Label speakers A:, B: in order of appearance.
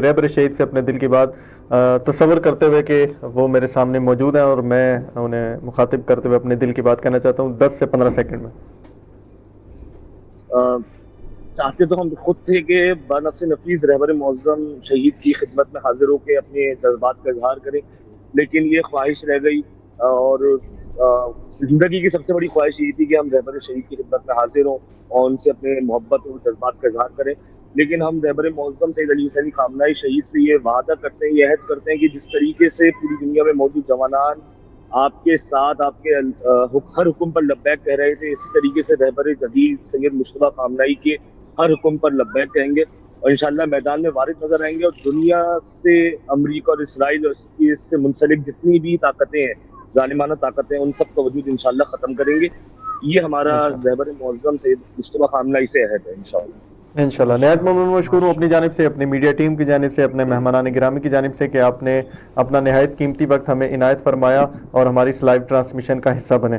A: رہبر شہید سے اپنے دل کی بات تصور کرتے ہوئے کہ وہ میرے سامنے موجود ہیں اور میں انہیں مخاطب کرتے ہوئے اپنے دل کی بات کہنا چاہتا ہوں 10 سے 15 سیکنڈ میں.
B: چاہتے تو ہم خود تھے کہ بنفس نفیس رہبر معظم شہید کی خدمت میں حاضر ہو کے اپنے جذبات کا اظہار کریں، لیکن یہ خواہش رہ گئی، اور زندگی کی سب سے بڑی خواہش یہ تھی کہ ہم رہبر شہید کی خدمت میں حاضر ہوں اور ان سے اپنے محبت اور جذبات کا اظہار کریں. لیکن ہم رہبر معظم سید علی حسینی خامنہ شہید سے یہ وعدہ کرتے ہیں، یہ عہد کرتے ہیں کہ جس طریقے سے پوری دنیا میں موجود جوانان آپ کے ساتھ آپ کے ہر حکم پر لبیک کہہ رہے تھے، اسی طریقے سے رہبر جدید سید مصطفیٰ خامنہئی کے ہر حکم پر لبیک کہیں گے اور انشاءاللہ میدان میں وارد نظر آئیں گے، اور دنیا سے امریکہ اور اسرائیل اور اس سے منسلک جتنی بھی طاقتیں ہیں، ظالمانہ طاقتیں، ان سب کا وجود انشاءاللہ ختم کریں گے. یہ ہمارا رہبر معظم سید مصطفیٰ خامنہئی سے عہد ہے انشاءاللہ.
A: انشاءاللہ. نہایت ممنون مشکور ہوں اپنی جانب سے، اپنی میڈیا ٹیم کی جانب سے، اپنے مہمانان گرامی کی جانب سے کہ آپ نے اپنا نہایت قیمتی وقت ہمیں عنایت فرمایا اور ہماری اس لائیو ٹرانسمیشن کا حصہ بنے.